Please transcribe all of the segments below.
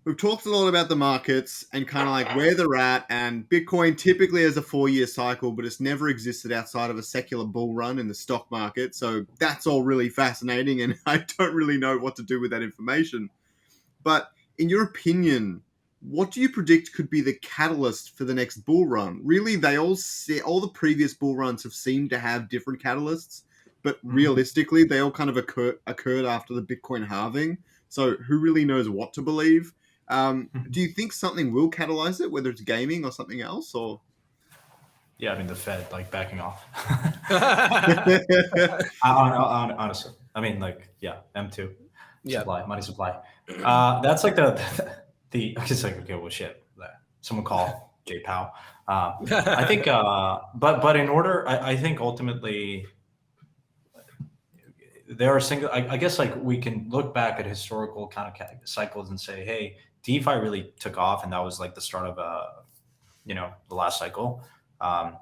we've talked a lot about the markets and kind of like where they're at, and Bitcoin typically has a 4-year cycle, but it's never existed outside of a secular bull run in the stock market. So that's all really fascinating, and I don't really know what to do with that information. But in your opinion, what do you predict could be the catalyst for the next bull run? Really, all the previous bull runs have seemed to have different catalysts, but realistically, they all kind of occurred after the Bitcoin halving. So who really knows what to believe? Do you think something will catalyze it, whether it's gaming or something else? Or Yeah, I mean the Fed like backing off. yeah, Honestly, I mean like M2 Yeah. supply, money supply. That's like the it's like okay, well shit. Someone call J Powell. I think, but in order, I think ultimately there are I guess like we can look back at historical kind of cycles and say, hey, DeFi really took off, and that was like the start of the last cycle. But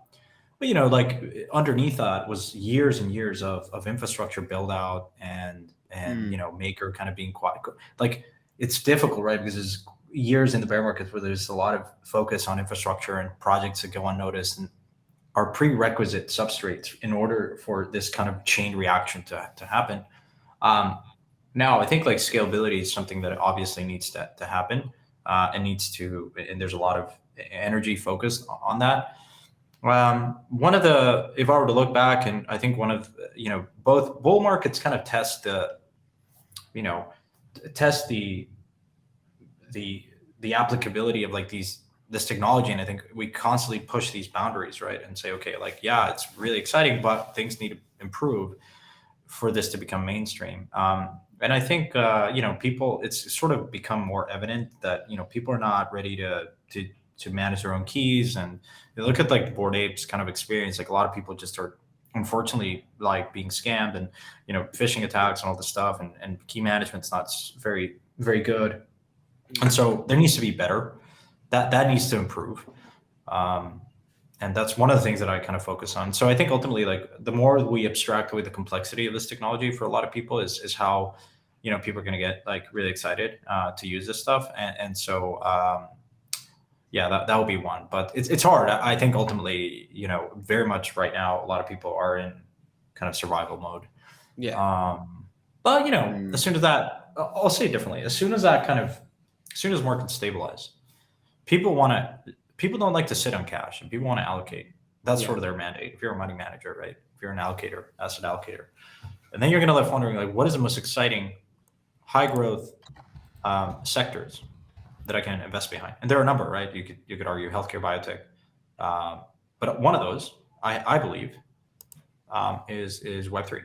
like underneath that was years and years of infrastructure build out and Maker kind of being quite like it's difficult, right? Because there's years in the bear market where there's a lot of focus on infrastructure and projects that go unnoticed and are prerequisite substrates in order for this kind of chain reaction to happen. Now, I think like scalability is something that obviously needs to happen and there's a lot of energy focused on that. One of the, if I were to look back, and I think one of, both bull markets kind of test the applicability of like this technology. And I think we constantly push these boundaries, right? And say, okay, like, yeah, it's really exciting, but things need to improve for this to become mainstream. And I think, people, it's sort of become more evident that, people are not ready to manage their own keys. And you look at like Bored Apes kind of experience, like a lot of people just are unfortunately like being scammed and, phishing attacks and all this stuff, and key management's not very, very good. And so there needs to be better. That needs to improve. And that's one of the things that I kind of focus on. So I think ultimately, like the more we abstract away the complexity of this technology for a lot of people is how, people are going to get like really excited to use this stuff. And so, that will be one, but it's hard. I think ultimately, very much right now, a lot of people are in kind of survival mode. Yeah. But as soon as that, I'll say it differently. As soon as markets stabilize, people don't like to sit on cash, and people want to allocate. That's sort of their mandate. If you're a money manager, right? If you're an allocator, asset allocator, and then you're going to left wondering like, what is the most exciting, high growth sectors that I can invest behind? And there are a number, right? You could argue healthcare, biotech, but one of those, I believe, is Web3.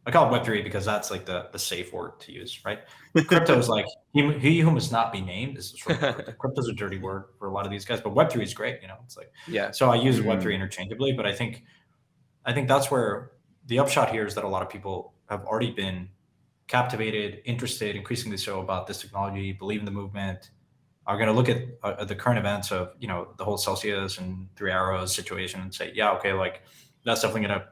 I call it Web3 because that's like the safe word to use, right? Crypto is like he who must not be named. Is sort of, crypto's a dirty word for a lot of these guys, but Web3 is great. It's like So I use Web3 interchangeably, but I think that's where the upshot here is that a lot of people have already been captivated, interested, increasingly so about this technology, believe in the movement, are going to look at the current events of the whole Celsius and Three Arrows situation and say, yeah, okay, like that's definitely going to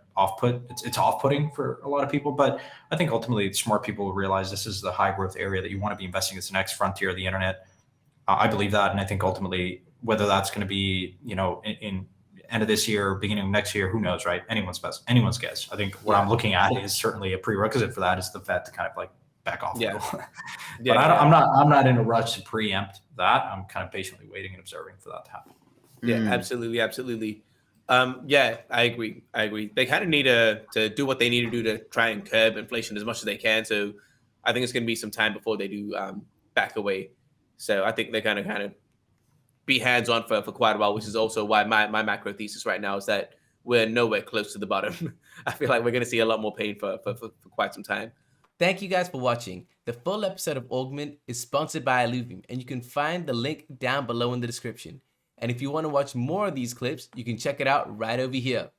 it's off-putting for a lot of people. But I think ultimately smart people will realize this is the high growth area that you want to be investing. It's the next frontier of the internet. I believe that. And I think ultimately, whether that's going to be, in end of this year, beginning of next year, who knows, right? Anyone's guess. I think what I'm looking at is certainly a prerequisite for that is the Fed to kind of like back off a little. But I'm not in a rush to preempt that. I'm kind of patiently waiting and observing for that to happen. Yeah, absolutely. I agree. They kind of need to do what they need to do to try and curb inflation as much as they can. So I think it's going to be some time before they do back away. So I think they're going to kind of be hands-on for quite a while, which is also why my macro thesis right now is that we're nowhere close to the bottom. I feel like we're going to see a lot more pain for quite some time. Thank you guys for watching. The full episode of Augment is sponsored by ILLUVIUM, and you can find the link down below in the description. And if you want to watch more of these clips, you can check it out right over here.